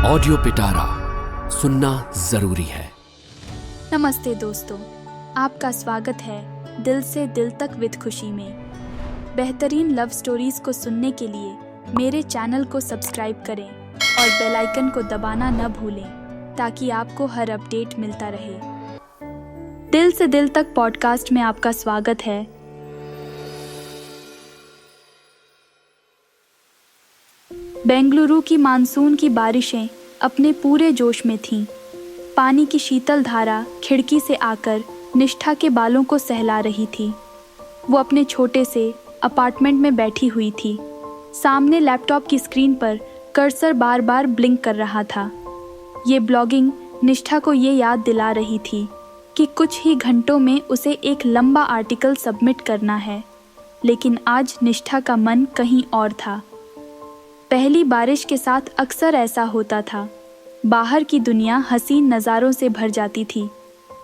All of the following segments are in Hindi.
ऑडियो पिटारा सुनना जरूरी है। नमस्ते दोस्तों, आपका स्वागत है दिल से दिल तक विद खुशी में। बेहतरीन लव स्टोरीज को सुनने के लिए मेरे चैनल को सब्सक्राइब करें और बेल आइकन को दबाना न भूलें ताकि आपको हर अपडेट मिलता रहे। दिल से दिल तक पॉडकास्ट में आपका स्वागत है। बेंगलुरु की मानसून की बारिशें अपने पूरे जोश में थीं। पानी की शीतल धारा खिड़की से आकर निष्ठा के बालों को सहला रही थी। वो अपने छोटे से अपार्टमेंट में बैठी हुई थी। सामने लैपटॉप की स्क्रीन पर कर्सर बार बार ब्लिंक कर रहा था। ये ब्लॉगिंग निष्ठा को ये याद दिला रही थी कि कुछ ही घंटों में उसे एक लंबा आर्टिकल सबमिट करना है। लेकिन आज निष्ठा का मन कहीं और था। पहली बारिश के साथ अक्सर ऐसा होता था। बाहर की दुनिया हसीन नज़ारों से भर जाती थी,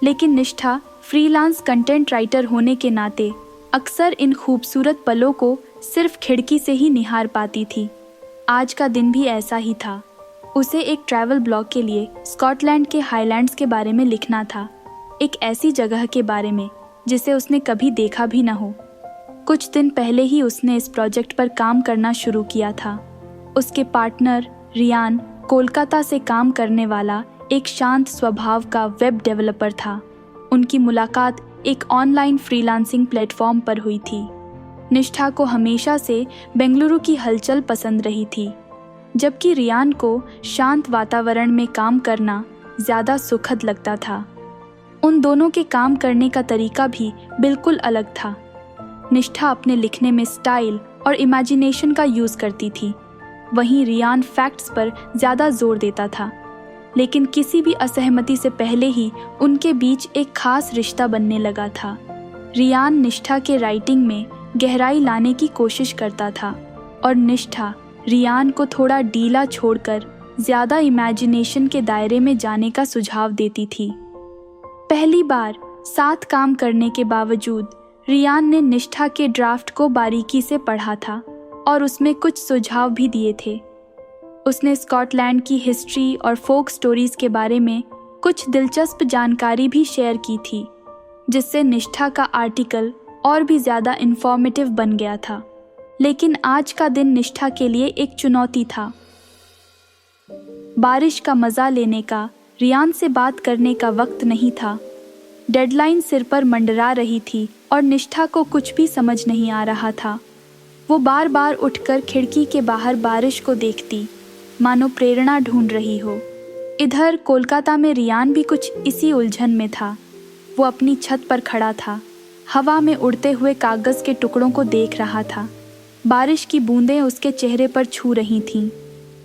लेकिन निष्ठा फ्रीलांस कंटेंट राइटर होने के नाते अक्सर इन खूबसूरत पलों को सिर्फ खिड़की से ही निहार पाती थी। आज का दिन भी ऐसा ही था। उसे एक ट्रैवल ब्लॉग के लिए स्कॉटलैंड के हाईलैंड्स के बारे में लिखना था, एक ऐसी जगह के बारे में जिसे उसने कभी देखा भी न हो। कुछ दिन पहले ही उसने इस प्रोजेक्ट पर काम करना शुरू किया था। उसके पार्टनर रियान कोलकाता से काम करने वाला एक शांत स्वभाव का वेब डेवलपर था। उनकी मुलाकात एक ऑनलाइन फ्रीलांसिंग प्लेटफॉर्म पर हुई थी। निष्ठा को हमेशा से बेंगलुरु की हलचल पसंद रही थी, जबकि रियान को शांत वातावरण में काम करना ज़्यादा सुखद लगता था। उन दोनों के काम करने का तरीका भी बिल्कुल अलग था। निष्ठा अपने लिखने में स्टाइल और इमेजिनेशन का यूज़ करती थी, वहीं रियान फैक्ट्स पर ज़्यादा जोर देता था। लेकिन किसी भी असहमति से पहले ही उनके बीच एक खास रिश्ता बनने लगा था। रियान निष्ठा के राइटिंग में गहराई लाने की कोशिश करता था और निष्ठा रियान को थोड़ा ढीला छोड़कर ज़्यादा इमेजिनेशन के दायरे में जाने का सुझाव देती थी। पहली बार साथ काम करने के बावजूद रियान ने निष्ठा के ड्राफ्ट को बारीकी से पढ़ा था और उसमें कुछ सुझाव भी दिए थे। उसने स्कॉटलैंड की हिस्ट्री और फोक स्टोरीज के बारे में कुछ दिलचस्प जानकारी भी शेयर की थी, जिससे निष्ठा का आर्टिकल और भी ज़्यादा इन्फॉर्मेटिव बन गया था। लेकिन आज का दिन निष्ठा के लिए एक चुनौती था। बारिश का मज़ा लेने का, रियान से बात करने का वक्त नहीं था। डेडलाइन सिर पर मंडरा रही थी और निष्ठा को कुछ भी समझ नहीं आ रहा था। वो बार बार उठकर खिड़की के बाहर बारिश को देखती, मानो प्रेरणा ढूंढ रही हो। इधर कोलकाता में रियान भी कुछ इसी उलझन में था। वो अपनी छत पर खड़ा था, हवा में उड़ते हुए कागज़ के टुकड़ों को देख रहा था। बारिश की बूंदें उसके चेहरे पर छू रही थीं।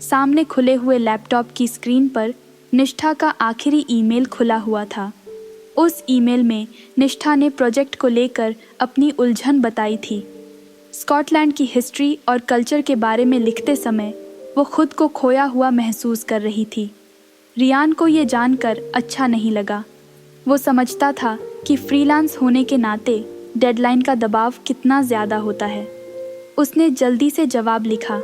सामने खुले हुए लैपटॉप की स्क्रीन पर निष्ठा का आखिरी ईमेल खुला हुआ था। उस ईमेल में निष्ठा ने प्रोजेक्ट को लेकर अपनी उलझन बताई थी। स्कॉटलैंड की हिस्ट्री और कल्चर के बारे में लिखते समय वो खुद को खोया हुआ महसूस कर रही थी। रियान को ये जानकर अच्छा नहीं लगा। वो समझता था कि फ्रीलांस होने के नाते डेडलाइन का दबाव कितना ज़्यादा होता है। उसने जल्दी से जवाब लिखा,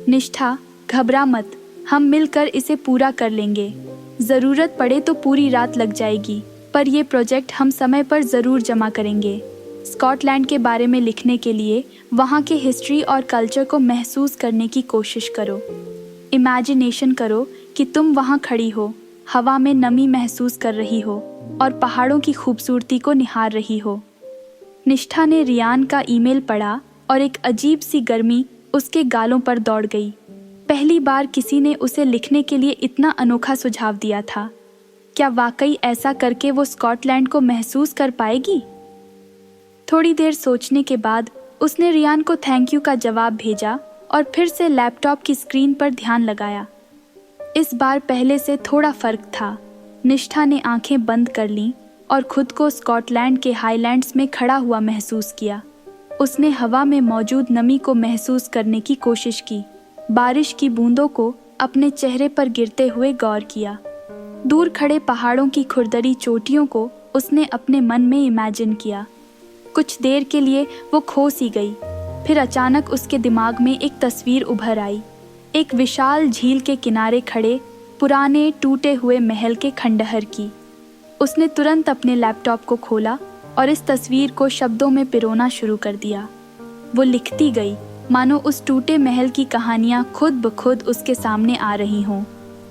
निष्ठा घबरा मत, हम मिलकर इसे पूरा कर लेंगे। ज़रूरत पड़े तो पूरी रात लग जाएगी, पर यह प्रोजेक्ट हम समय पर ज़रूर जमा करेंगे। स्कॉटलैंड के बारे में लिखने के लिए वहाँ के हिस्ट्री और कल्चर को महसूस करने की कोशिश करो। इमेजिनेशन करो कि तुम वहाँ खड़ी हो, हवा में नमी महसूस कर रही हो और पहाड़ों की खूबसूरती को निहार रही हो। निष्ठा ने रियान का ईमेल पढ़ा और एक अजीब सी गर्मी उसके गालों पर दौड़ गई। पहली बार किसी ने उसे लिखने के लिए इतना अनोखा सुझाव दिया था। क्या वाकई ऐसा करके वो स्कॉटलैंड को महसूस कर पाएगी? थोड़ी देर सोचने के बाद उसने रियान को थैंक यू का जवाब भेजा और फिर से लैपटॉप की स्क्रीन पर ध्यान लगाया। इस बार पहले से थोड़ा फर्क था। निष्ठा ने आंखें बंद कर लीं और खुद को स्कॉटलैंड के हाईलैंड्स में खड़ा हुआ महसूस किया। उसने हवा में मौजूद नमी को महसूस करने की कोशिश की, बारिश की बूंदों को अपने चेहरे पर गिरते हुए गौर किया। दूर खड़े पहाड़ों की खुरदरी चोटियों को उसने अपने मन में इमेजिन किया। कुछ देर के लिए वो खो सी गई। फिर अचानक उसके दिमाग में एक तस्वीर उभर आई। एक विशाल झील के किनारे खड़े पुराने टूटे हुए महल के खंडहर की। उसने तुरंत अपने लैपटॉप को खोला और इस तस्वीर को शब्दों में पिरोना शुरू कर दिया। वो लिखती गई मानो उस टूटे महल की कहानियाँ खुद ब खुद उसके सामने आ रही हों।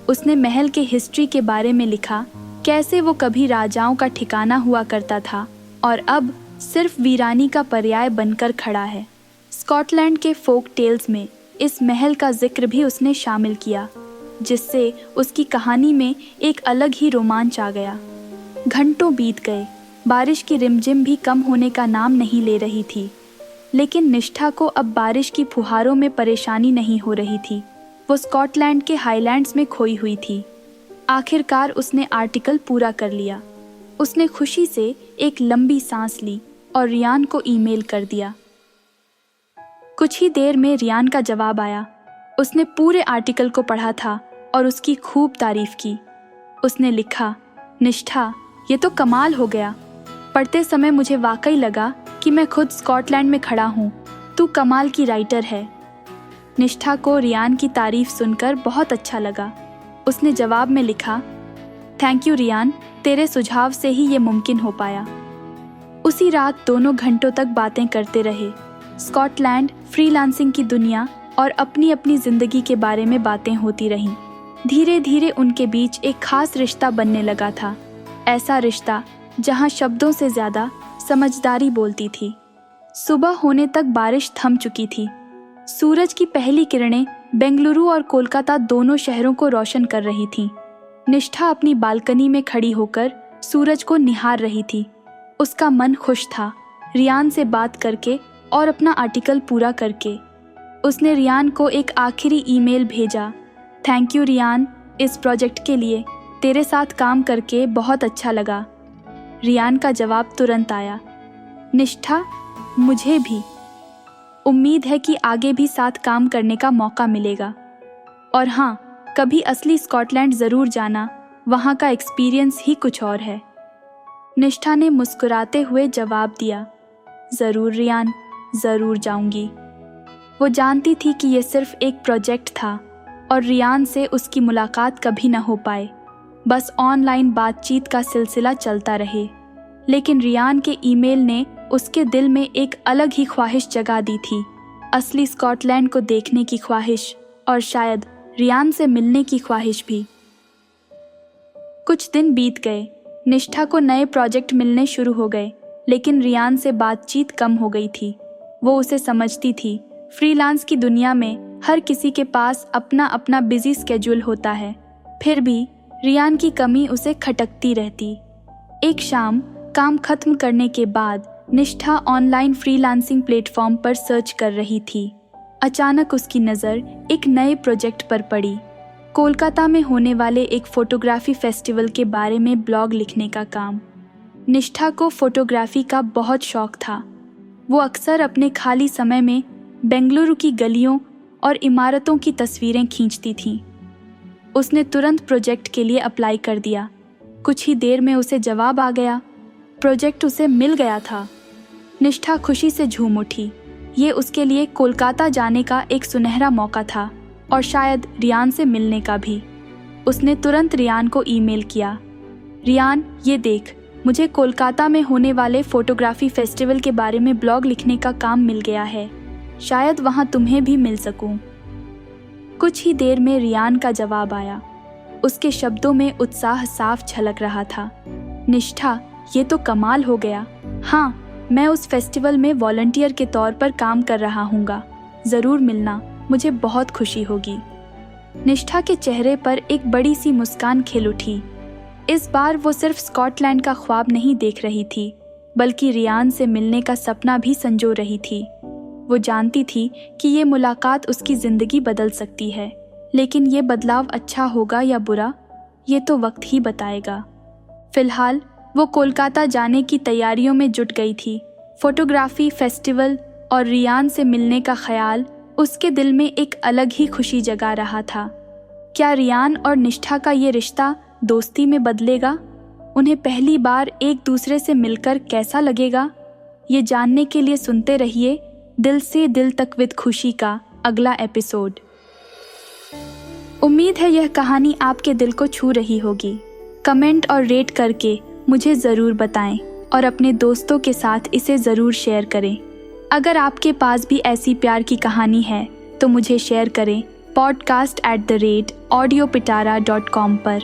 उसने महल के हिस्ट्री के बारे में लिखा, कैसे वो कभी राजाओं का ठिकाना हुआ करता था और अब सिर्फ वीरानी का पर्याय बनकर खड़ा है। स्कॉटलैंड के फोक टेल्स में इस महल का जिक्र भी उसने शामिल किया, जिससे उसकी कहानी में एक अलग ही रोमांच आ गया। घंटों बीत गए, बारिश की रिमझिम भी कम होने का नाम नहीं ले रही थी, लेकिन निष्ठा को अब बारिश की फुहारों में परेशानी नहीं हो रही थी। वो स्कॉटलैंड के हाईलैंड्स में खोई हुई थी। आखिरकार उसने आर्टिकल पूरा कर लिया। उसने खुशी से एक लंबी सांस ली और रियान को ईमेल कर दिया। कुछ ही देर में रियान का जवाब आया। उसने पूरे आर्टिकल को पढ़ा था और उसकी खूब तारीफ की। उसने लिखा, निष्ठा, ये तो कमाल हो गया। पढ़ते समय मुझे वाकई लगा कि मैं खुद स्कॉटलैंड में खड़ा हूँ। तू कमाल की राइटर है। निष्ठा को रियान की तारीफ सुनकर बहुत अच्छा लगा। उसने जवाब में लिखा, थैंक यू रियान, तेरे सुझाव से ही ये मुमकिन हो पाया। उसी रात दोनों घंटों तक बातें करते रहे। स्कॉटलैंड, फ्रीलांसिंग की दुनिया और अपनी अपनी जिंदगी के बारे में बातें होती रहीं। धीरे धीरे उनके बीच एक खास रिश्ता बनने लगा था। ऐसा रिश्ता जहां शब्दों से ज़्यादा समझदारी बोलती थी। सुबह होने तक बारिश थम चुकी थी। सूरज की पहली किरणें बेंगलुरु और कोलकाता दोनों शहरों को रोशन कर रही थीं। निष्ठा अपनी बालकनी में खड़ी होकर सूरज को निहार रही थी। उसका मन खुश था, रियान से बात करके और अपना आर्टिकल पूरा करके। उसने रियान को एक आखिरी ईमेल भेजा, थैंक यू रियान, इस प्रोजेक्ट के लिए तेरे साथ काम करके बहुत अच्छा लगा। रियान का जवाब तुरंत आया, निष्ठा, मुझे भी। उम्मीद है कि आगे भी साथ काम करने का मौका मिलेगा। और हाँ, कभी असली स्कॉटलैंड ज़रूर जाना, वहाँ का एक्सपीरियंस ही कुछ और है। निष्ठा ने मुस्कुराते हुए जवाब दिया, ज़रूर रियान, ज़रूर जाऊंगी। वो जानती थी कि ये सिर्फ एक प्रोजेक्ट था और रियान से उसकी मुलाकात कभी न हो पाए। बस ऑनलाइन बातचीत का सिलसिला चलता रहे। लेकिन रियान के ईमेल ने उसके दिल में एक अलग ही ख्वाहिश जगा दी थी, असली स्कॉटलैंड को देखने की ख्वाहिश और शायद रियान से मिलने की ख्वाहिश भी। कुछ दिन बीत गए। निष्ठा को नए प्रोजेक्ट मिलने शुरू हो गए, लेकिन रियान से बातचीत कम हो गई थी। वो उसे समझती थी। फ्रीलांस की दुनिया में हर किसी के पास अपना अपना बिजी स्केड्यूल होता है। फिर भी रियान की कमी उसे खटकती रहती। एक शाम काम खत्म करने के बाद निष्ठा ऑनलाइन फ्रीलांसिंग प्लेटफॉर्म पर सर्च कर रही थी। अचानक उसकी नज़र एक नए प्रोजेक्ट पर पड़ी। कोलकाता में होने वाले एक फोटोग्राफी फेस्टिवल के बारे में ब्लॉग लिखने का काम। निष्ठा को फोटोग्राफी का बहुत शौक था। वो अक्सर अपने खाली समय में बेंगलुरु की गलियों और इमारतों की तस्वीरें खींचती थी। उसने तुरंत प्रोजेक्ट के लिए अप्लाई कर दिया। कुछ ही देर में उसे जवाब आ गया। प्रोजेक्ट उसे मिल गया था। निष्ठा खुशी से झूम उठी। ये उसके लिए कोलकाता जाने का एक सुनहरा मौका था और शायद रियान से मिलने का भी। उसने तुरंत रियान को ईमेल किया, रियान, ये देख, मुझे कोलकाता में होने वाले फोटोग्राफी फेस्टिवल के बारे में ब्लॉग लिखने का काम मिल गया है। शायद वहाँ तुम्हें भी मिल सकूं। कुछ ही देर में रियान का जवाब आया। उसके शब्दों में उत्साह साफ झलक रहा था। निष्ठा, ये तो कमाल हो गया। हाँ, मैं उस फेस्टिवल में वॉलंटियर के तौर पर काम कर रहा हूँगा। ज़रूर मिलना, मुझे बहुत खुशी होगी। निष्ठा के चेहरे पर एक बड़ी सी मुस्कान खिल उठी। इस बार वो सिर्फ स्कॉटलैंड का ख्वाब नहीं देख रही थी, बल्कि रियान से मिलने का सपना भी संजो रही थी। वो जानती थी कि ये मुलाकात उसकी ज़िंदगी बदल सकती है, लेकिन ये बदलाव अच्छा होगा या बुरा, ये तो वक्त ही बताएगा। फिलहाल वो कोलकाता जाने की तैयारियों में जुट गई थी। फोटोग्राफी फेस्टिवल और रियान से मिलने का ख्याल उसके दिल में एक अलग ही खुशी जगा रहा था। क्या रियान और निष्ठा का ये रिश्ता दोस्ती में बदलेगा? उन्हें पहली बार एक दूसरे से मिलकर कैसा लगेगा? ये जानने के लिए सुनते रहिए दिल से दिल तक विद खुशी का अगला एपिसोड। उम्मीद है यह कहानी आपके दिल को छू रही होगी। कमेंट और रेट करके मुझे ज़रूर बताएं और अपने दोस्तों के साथ इसे ज़रूर शेयर करें। अगर आपके पास भी ऐसी प्यार की कहानी है तो मुझे शेयर करें podcast@audiopitara.com पर।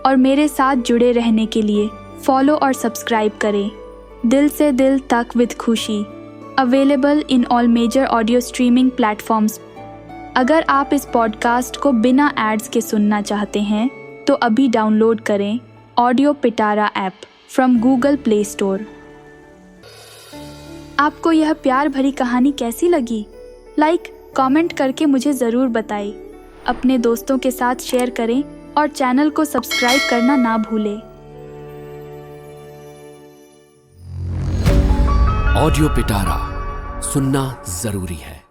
और मेरे साथ जुड़े रहने के लिए फॉलो और सब्सक्राइब करें। दिल से दिल तक विद खुशी, available in all major audio streaming platforms. अगर आप इस पॉडकास्ट को बिना एड्स के सुनना चाहते हैं तो अभी डाउनलोड करें audio Pitara app from Google play store. आपको यह प्यार भरी कहानी कैसी लगी? लाइक, कमेंट करके मुझे ज़रूर बताएं। अपने दोस्तों के साथ शेयर करें और चैनल को सब्सक्राइब करना ना भूलें। ऑडियो पिटारा सुनना जरूरी है।